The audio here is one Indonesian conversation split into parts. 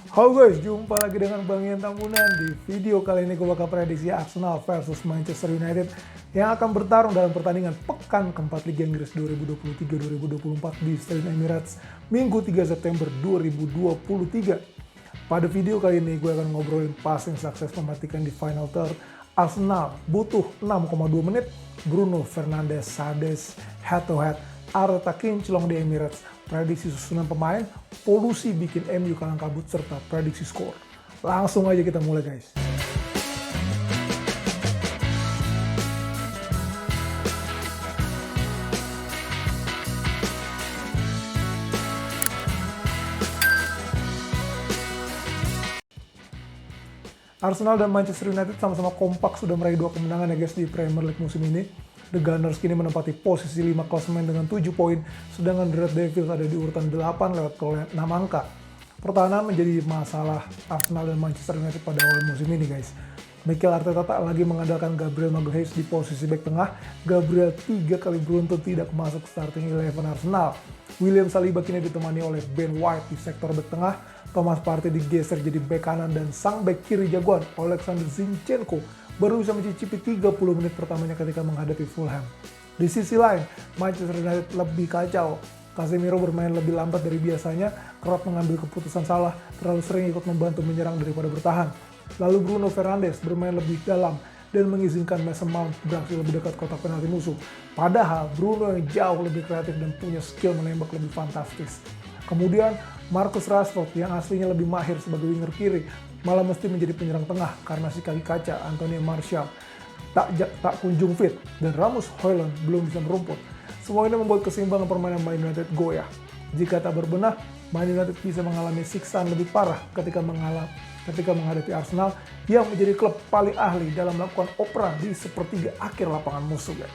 Halo guys, jumpa lagi dengan Bang Ian Tambunan. Di video kali ini gue bakal prediksi Arsenal versus Manchester United yang akan bertarung dalam pertandingan pekan keempat Liga Inggris 2023-2024 di Stadion Emirates Minggu 3 September 2023. Pada video kali ini gue akan ngobrolin passing sukses mematikan di final third. Arsenal butuh 6,2 menit, Bruno Fernandes sadis head to head, Arteta kinclong di Emirates, prediksi susunan pemain, polusi bikin MU kalang kabut, serta prediksi skor. Langsung aja kita mulai guys. Arsenal dan Manchester United sama-sama kompak sudah meraih 2 kemenangan ya guys di Premier League musim ini. The Gunners kini menempati posisi 5 klasemen dengan 7 poin, sedangkan The Red Devils ada di urutan 8 lewat perolehan 6 angka. Pertahanan menjadi masalah Arsenal dan Manchester United pada awal musim ini guys. Mikel Arteta tak lagi mengandalkan Gabriel Magalhaes di posisi bek tengah. Gabriel 3 kali beruntun tidak masuk starting 11 Arsenal. William Saliba kini ditemani oleh Ben White di sektor bek tengah. Thomas Partey digeser jadi bek kanan dan sang bek kiri jagoan Alexander Zinchenko baru bisa mencicipi 30 menit pertamanya ketika menghadapi Fulham. Di sisi lain, Manchester United lebih kacau. Casemiro bermain lebih lambat dari biasanya, kerap mengambil keputusan salah, terlalu sering ikut membantu menyerang daripada bertahan. Lalu Bruno Fernandes bermain lebih dalam dan mengizinkan Mason Mount beraksi lebih dekat kotak penalti musuh. Padahal Bruno yang jauh lebih kreatif dan punya skill menembak lebih fantastis. Kemudian Marcus Rashford yang aslinya lebih mahir sebagai winger kiri malah mesti menjadi penyerang tengah karena si kaki kaca Anthony Martial tak kunjung fit dan Rasmus Højlund belum bisa merumput. Semua ini membuat keseimbangan permainan Man United goyah. Jika tak berbenah, Man United bisa mengalami siksaan lebih parah ketika menghadapi Arsenal yang menjadi klub paling ahli dalam melakukan operan di sepertiga akhir lapangan musuh guys.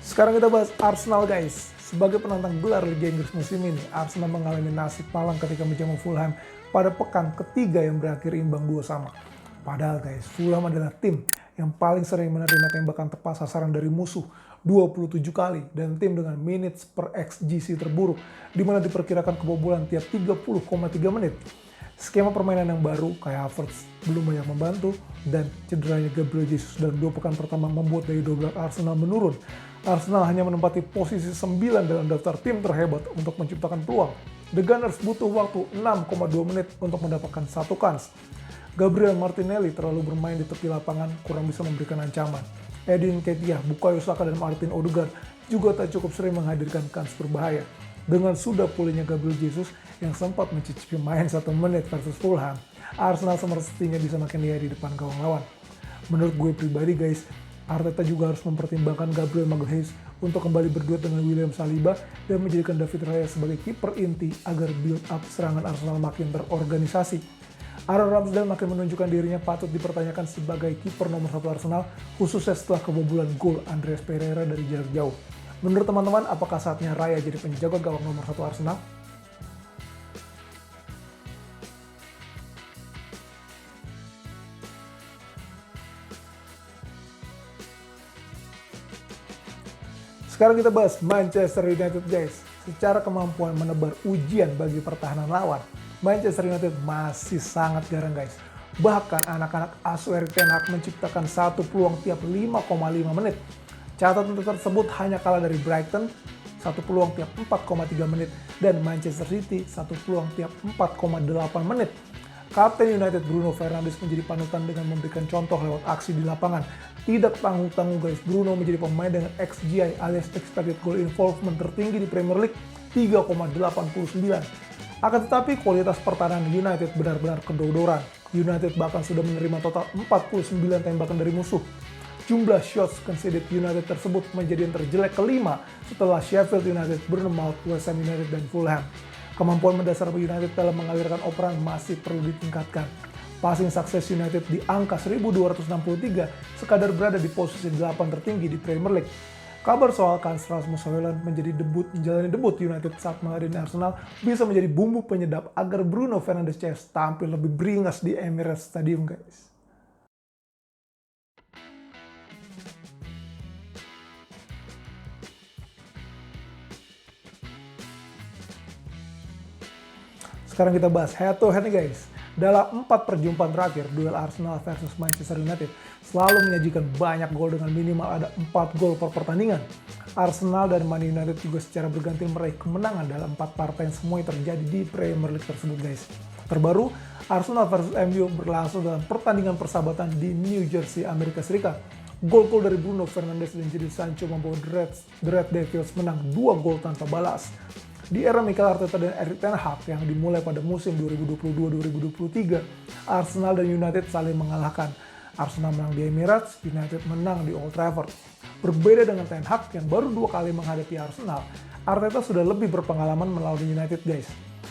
Sekarang kita bahas Arsenal guys. Sebagai penantang gelar Liga Inggris musim ini, Arsenal mengalami nasib malang ketika menjamu Fulham pada pekan ketiga yang berakhir imbang 2-2. Padahal guys, Fulham adalah tim yang paling sering menerima tembakan tepat sasaran dari musuh 27 kali dan tim dengan minutes per XGC terburuk di mana diperkirakan kebobolan tiap 30,3 menit. Skema permainan yang baru, Kai Havertz belum banyak membantu, dan cederanya Gabriel Jesus dalam 2 pekan pertama membuat daya dobrak Arsenal menurun. Arsenal hanya menempati posisi 9 dalam daftar tim terhebat untuk menciptakan peluang. The Gunners butuh waktu 6,2 menit untuk mendapatkan satu kans. Gabriel Martinelli terlalu bermain di tepi lapangan, kurang bisa memberikan ancaman. Edin Nketiah, Bukayo Saka, dan Martin Odegaard juga tak cukup sering menghadirkan kans berbahaya. Dengan sudah pulihnya Gabriel Jesus yang sempat mencicipi main 1 menit versus Fulham, Arsenal semestinya bisa makin liar di depan gawang lawan. Menurut gue pribadi guys, Arteta juga harus mempertimbangkan Gabriel Magalhaes untuk kembali berduet dengan William Saliba dan menjadikan David Raya sebagai kiper inti agar build up serangan Arsenal makin terorganisasi. Aaron Ramsdale makin menunjukkan dirinya patut dipertanyakan sebagai kiper nomor 1 Arsenal, khususnya setelah kebobolan gol Andreas Pereira dari jarak jauh. Menurut teman-teman, apakah saatnya Raya jadi penjaga gawang nomor 1 Arsenal? Sekarang kita bahas Manchester United guys. Secara kemampuan menebar ujian bagi pertahanan lawan, Manchester United masih sangat garang guys. Bahkan anak-anak asuh Erik ten Hag menciptakan 1 peluang tiap 5,5 menit. Catatan tersebut hanya kalah dari Brighton, 1 peluang tiap 4,3 menit, dan Manchester City 1 peluang tiap 4,8 menit. Kapten United Bruno Fernandes menjadi panutan dengan memberikan contoh lewat aksi di lapangan. Tidak tanggung-tanggung guys, Bruno menjadi pemain dengan XGI alias Expected Goal Involvement tertinggi di Premier League 3,89. Akan tetapi kualitas pertahanan United benar-benar kedodoran. United bahkan sudah menerima total 49 tembakan dari musuh. Jumlah shots conceded United tersebut menjadi yang terjelek kelima setelah Sheffield United, Bournemouth, West Ham United, dan Fulham. Kemampuan mendasar United dalam mengalirkan operan masih perlu ditingkatkan. Passing sukses United di angka 1263 sekadar berada di posisi 8 tertinggi di Premier League. Kabar soal Rasmus Højlund menjalani debut United saat menghadapi Arsenal bisa menjadi bumbu penyedap agar Bruno Fernandes tampil lebih beringas di Emirates Stadium guys. Sekarang kita bahas head to head nih guys. Dalam 4 perjumpaan terakhir, duel Arsenal versus Manchester United selalu menyajikan banyak gol dengan minimal ada 4 gol per pertandingan. Arsenal dan Man United juga secara berganti meraih kemenangan dalam 4 partai yang semua terjadi di Premier League tersebut guys. Terbaru, Arsenal versus MU berlangsung dalam pertandingan persahabatan di New Jersey, Amerika Serikat. Gol-gol dari Bruno Fernandes dan Jadon Sancho membawa The Red Devils menang 2 gol tanpa balas. Di era Mikel Arteta dan Erik ten Hag yang dimulai pada musim 2022-2023, Arsenal dan United saling mengalahkan. Arsenal menang di Emirates, United menang di Old Trafford. Berbeda dengan ten Hag yang baru 2 kali menghadapi Arsenal, Arteta sudah lebih berpengalaman melawan United guys.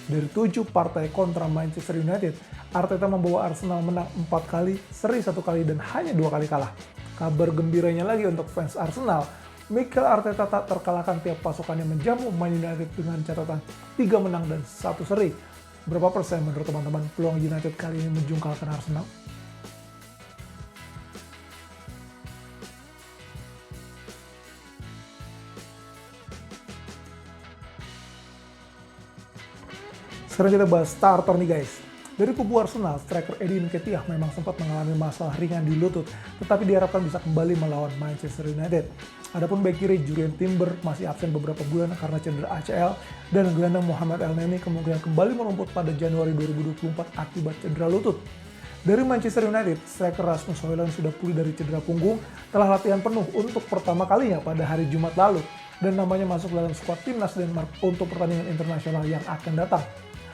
Dari 7 partai kontra Manchester United, Arteta membawa Arsenal menang 4 kali, seri 1 kali dan hanya 2 kali kalah. Kabar gembiranya lagi untuk fans Arsenal, Mikel Arteta tak terkalahkan tiap pasukannya menjamu Man United dengan catatan 3 menang dan 1 seri. Berapa persen menurut teman-teman peluang United kali ini menjungkalkan Arsenal? Sekarang kita bahas starter nih guys. Dari kubu Arsenal, striker Eddie Nketiah memang sempat mengalami masalah ringan di lutut, tetapi diharapkan bisa kembali melawan Manchester United. Adapun bek kiri Jurrien Timber masih absen beberapa bulan karena cedera ACL, dan gelandang Mohamed Elneny kemungkinan kembali merumput pada Januari 2024 akibat cedera lutut. Dari Manchester United, striker Rasmus Højlund sudah pulih dari cedera punggung, telah latihan penuh untuk pertama kalinya pada hari Jumat lalu, dan namanya masuk dalam skuad timnas Denmark untuk pertandingan internasional yang akan datang.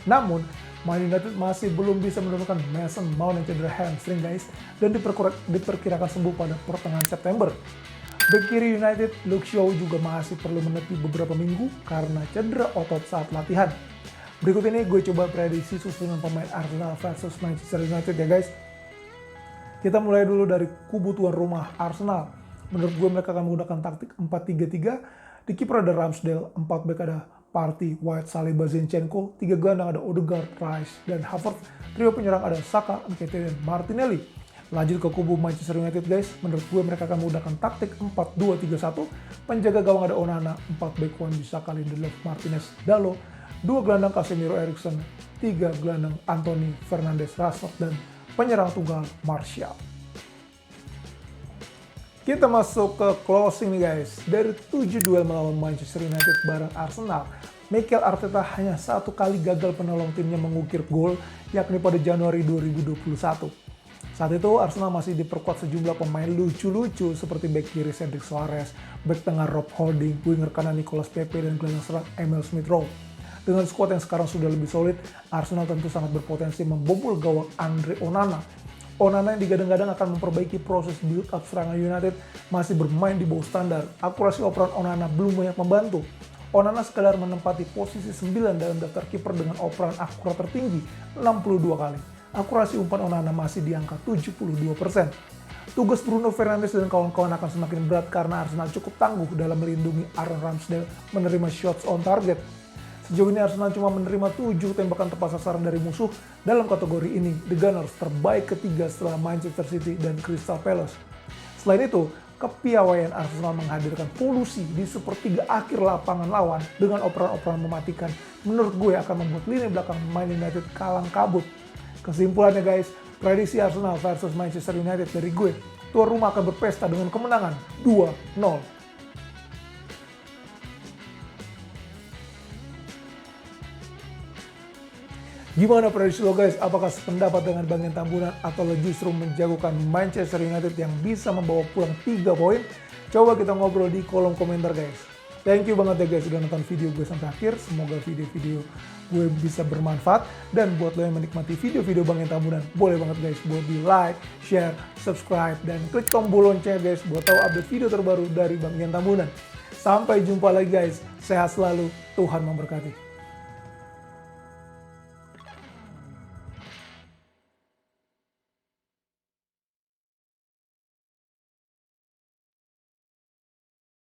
Namun, Man United masih belum bisa menurunkan Mason Mount yang cedera hamstring guys, dan diperkirakan sembuh pada pertengahan September. Bek kiri United, Luke Shaw juga masih perlu menepi beberapa minggu karena cedera otot saat latihan. Berikut ini gue coba prediksi susunan pemain Arsenal versus Manchester United ya guys. Kita mulai dulu dari kubu tuan rumah Arsenal. Menurut gue mereka akan menggunakan taktik 4-3-3. Di kiper ada Ramsdale, 4 bek ada Partey, White, Saliba, Zinchenko, 3 gelandang ada Odegaard, Rice, dan Havertz. Trio penyerang ada Saka, Nketiah, dan Martinelli. Lanjut ke kubu Manchester United guys, menurut gue mereka akan menggunakan taktik 4-2-3-1. Penjaga gawang ada Onana, 4 bek Wan-Bissaka, Lindelof, Martinez, Dalot, 2 gelandang Casemiro, Eriksen, 3 gelandang Anthony, Fernandes, Rashford, dan penyerang tunggal Martial. Kita masuk ke closing nih guys. Dari 7 duel melawan Manchester United bareng Arsenal, Mikel Arteta hanya 1 kali gagal menolong timnya mengukir gol, yakni pada Januari 2021. Saat itu Arsenal masih diperkuat sejumlah pemain lucu-lucu seperti bek kiri Cedric Soares, bek tengah Rob Holding, winger kanan Nicolas Pepe, dan gelandang serang Emil Smith-Rowe. Dengan skuad yang sekarang sudah lebih solid, Arsenal tentu sangat berpotensi membobol gawang Andre Onana. Onana yang digadang-gadang akan memperbaiki proses build-up serangan United masih bermain di bawah standar. Akurasi operan Onana belum banyak membantu. Onana sekadar menempati posisi 9 dalam daftar kiper dengan operan akurat tertinggi 62 kali. Akurasi umpan Onana masih di angka 72%. Tugas Bruno Fernandes dan kawan-kawan akan semakin berat karena Arsenal cukup tangguh dalam melindungi Aaron Ramsdale menerima shots on target. Sejauh ini Arsenal cuma menerima 7 tembakan tepat sasaran dari musuh. Dalam kategori ini, The Gunners terbaik ketiga setelah Manchester City dan Crystal Palace. Selain itu, kepiawaian Arsenal menghadirkan polusi di sepertiga akhir lapangan lawan dengan operan-operan mematikan menurut gue akan membuat lini belakang Man United kalang kabut. Kesimpulannya guys, prediksi Arsenal versus Manchester United dari gue, tuan rumah akan berpesta dengan kemenangan 2-0. Gimana prediksi lo guys? Apakah sependapat dengan Bang Yen Tambunan atau lo justru menjagokan Manchester United yang bisa membawa pulang 3 poin? Coba kita ngobrol di kolom komentar guys. Thank you banget ya guys sudah nonton video gue sampai akhir. Semoga video-video gue bisa bermanfaat. Dan buat lo yang menikmati video-video Bang Yen Tambunan, boleh banget guys buat di like, share, subscribe, dan klik tombol lonceng guys buat tahu update video terbaru dari Bang Yen Tambunan. Sampai jumpa lagi guys. Sehat selalu. Tuhan memberkati.